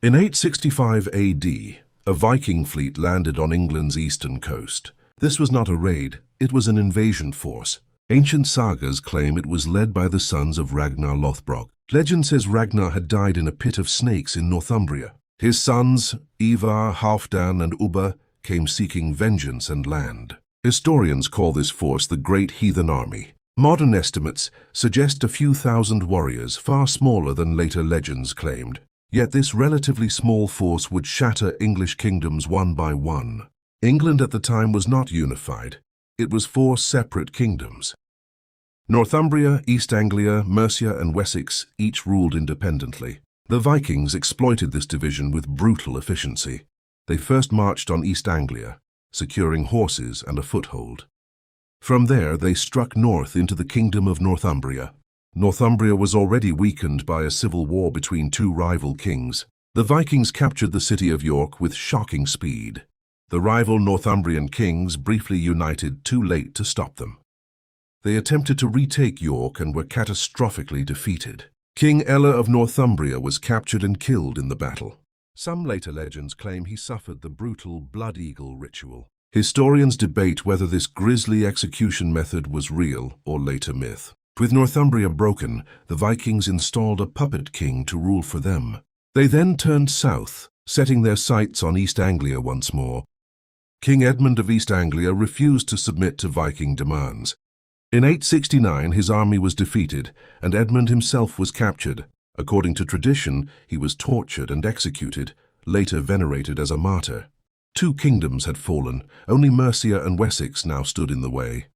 In 865 AD, a Viking fleet landed on England's eastern coast. This was not a raid, it was an invasion force. Ancient sagas claim it was led by the sons of Ragnar Lothbrok. Legend says Ragnar had died in a pit of snakes in Northumbria. His sons, Ivar, Halfdan, and Ubba, came seeking vengeance and land. Historians call this force the Great Heathen Army. Modern estimates suggest a few thousand warriors, far smaller than later legends claimed. Yet this relatively small force would shatter English kingdoms one by one. England at the time was not unified. It was 4 separate kingdoms. Northumbria, East Anglia, Mercia, and Wessex each ruled independently. The Vikings exploited this division with brutal efficiency. They first marched on East Anglia, securing horses and a foothold. From there, they struck north into the Kingdom of Northumbria. Northumbria was already weakened by a civil war between 2 rival kings. The Vikings captured the city of York with shocking speed. The rival Northumbrian kings briefly united too late to stop them. They attempted to retake York and were catastrophically defeated. King Ella of Northumbria was captured and killed in the battle. Some later legends claim he suffered the brutal blood eagle ritual. Historians debate whether this grisly execution method was real or later myth. With Northumbria broken, the Vikings installed a puppet king to rule for them. They then turned south, setting their sights on East Anglia once more. King Edmund of East Anglia refused to submit to Viking demands. In 869, his army was defeated, and Edmund himself was captured. According to tradition, he was tortured and executed, later venerated as a martyr. 2 kingdoms had fallen, only Mercia and Wessex now stood in the way.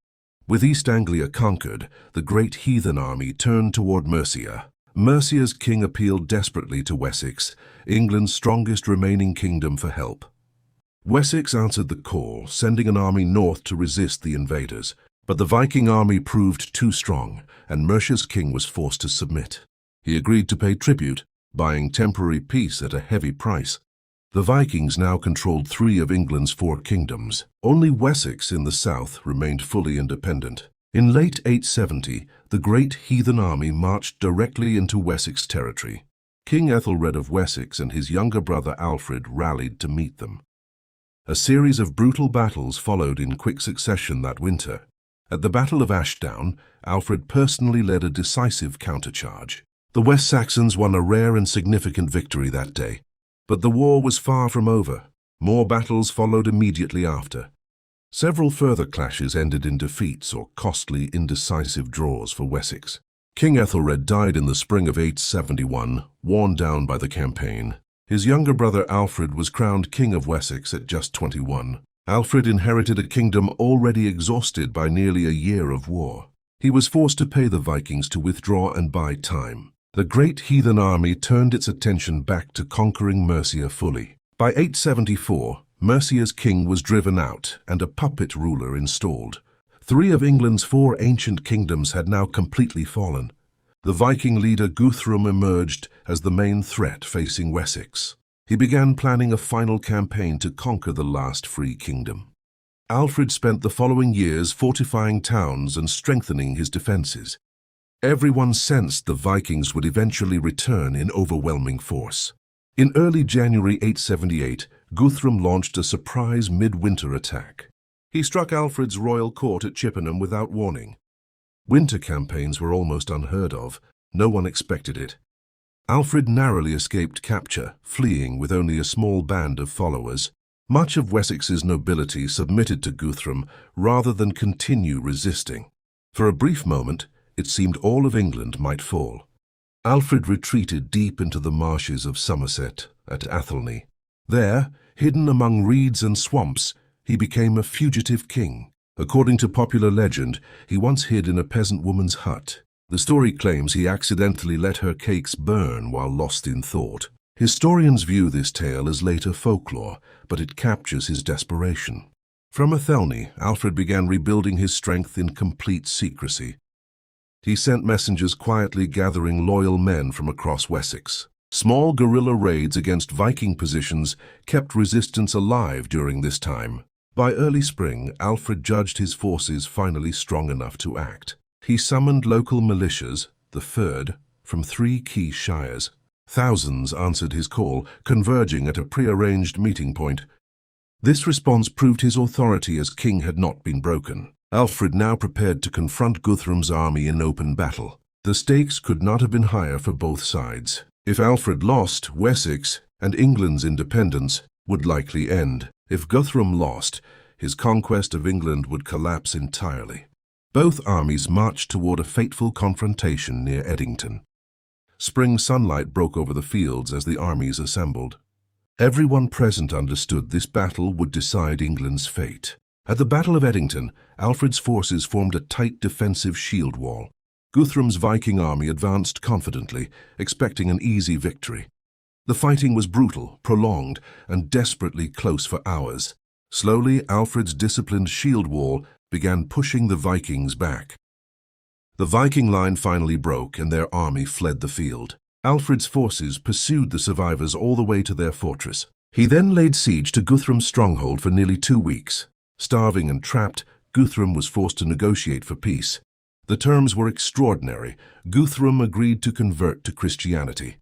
With East Anglia conquered, the Great Heathen Army turned toward Mercia. Mercia's king appealed desperately to Wessex, England's strongest remaining kingdom, for help. Wessex answered the call, sending an army north to resist the invaders. But the Viking army proved too strong, and Mercia's king was forced to submit. He agreed to pay tribute, buying temporary peace at a heavy price. The Vikings now controlled 3 of England's 4 kingdoms. Only Wessex in the south remained fully independent. In late 870, the Great Heathen Army marched directly into Wessex territory. King Ethelred of Wessex and his younger brother Alfred rallied to meet them. A series of brutal battles followed in quick succession that winter. At the Battle of Ashdown, Alfred personally led a decisive countercharge. The West Saxons won a rare and significant victory that day. But the war was far from over. More battles followed immediately after. Several further clashes ended in defeats or costly, indecisive draws for Wessex. King Ethelred died in the spring of 871, worn down by the campaign. His younger brother Alfred was crowned King of Wessex at just 21. Alfred inherited a kingdom already exhausted by nearly a year of war. He was forced to pay the Vikings to withdraw and buy time. The Great Heathen Army turned its attention back to conquering Mercia fully. By 874, Mercia's king was driven out and a puppet ruler installed. 3 of England's 4 ancient kingdoms had now completely fallen. The Viking leader Guthrum emerged as the main threat facing Wessex. He began planning a final campaign to conquer the last free kingdom. Alfred spent the following years fortifying towns and strengthening his defenses. Everyone sensed the Vikings would eventually return in overwhelming force. In early January 878, Guthrum launched a surprise midwinter attack. He struck Alfred's royal court at Chippenham without warning. Winter campaigns were almost unheard of. No one expected it. Alfred narrowly escaped capture, fleeing with only a small band of followers. Much of Wessex's nobility submitted to Guthrum rather than continue resisting. For a brief moment, it seemed all of England might fall. Alfred retreated deep into the marshes of Somerset at Athelney. There, hidden among reeds and swamps, he became a fugitive king. According to popular legend, he once hid in a peasant woman's hut. The story claims he accidentally let her cakes burn while lost in thought. Historians view this tale as later folklore, but it captures his desperation. From Athelney, Alfred began rebuilding his strength in complete secrecy. He sent messengers quietly gathering loyal men from across Wessex. Small guerrilla raids against Viking positions kept resistance alive during this time. By early spring, Alfred judged his forces finally strong enough to act. He summoned local militias, the Fyrd, from 3 key shires. Thousands answered his call, converging at a prearranged meeting point. This response proved his authority as king had not been broken. Alfred now prepared to confront Guthrum's army in open battle. The stakes could not have been higher for both sides. If Alfred lost, Wessex and England's independence would likely end. If Guthrum lost, his conquest of England would collapse entirely. Both armies marched toward a fateful confrontation near Edington. Spring sunlight broke over the fields as the armies assembled. Everyone present understood this battle would decide England's fate. At the Battle of Edington, Alfred's forces formed a tight defensive shield wall. Guthrum's Viking army advanced confidently, expecting an easy victory. The fighting was brutal, prolonged, and desperately close for hours. Slowly, Alfred's disciplined shield wall began pushing the Vikings back. The Viking line finally broke and their army fled the field. Alfred's forces pursued the survivors all the way to their fortress. He then laid siege to Guthrum's stronghold for nearly 2 weeks. Starving and trapped, Guthrum was forced to negotiate for peace. The terms were extraordinary. Guthrum agreed to convert to Christianity.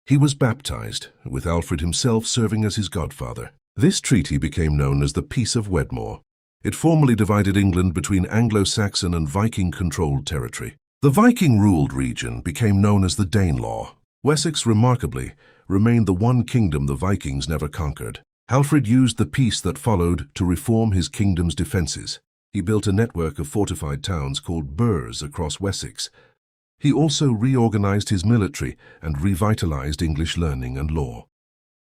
He was baptized, with Alfred himself serving as his godfather. This treaty became known as the Peace of Wedmore. It formally divided England between Anglo-Saxon and Viking-controlled territory. The Viking-ruled region became known as the Danelaw. Wessex, remarkably, remained the one kingdom the Vikings never conquered. Alfred used the peace that followed to reform his kingdom's defenses. He built a network of fortified towns called burhs across Wessex. He also reorganized his military and revitalized English learning and law.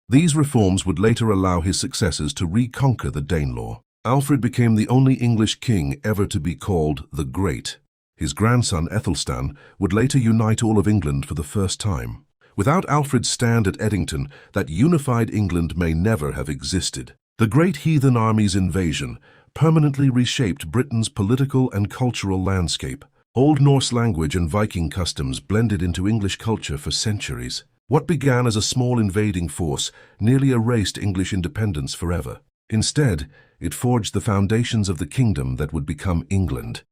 These reforms would later allow his successors to reconquer the Danelaw. Alfred became the only English king ever to be called the Great. His grandson Ethelstan would later unite all of England for the first time. Without Alfred's stand at Edington, that unified England may never have existed. The Great Heathen Army's invasion permanently reshaped Britain's political and cultural landscape. Old Norse language and Viking customs blended into English culture for centuries. What began as a small invading force nearly erased English independence forever. Instead, it forged the foundations of the kingdom that would become England.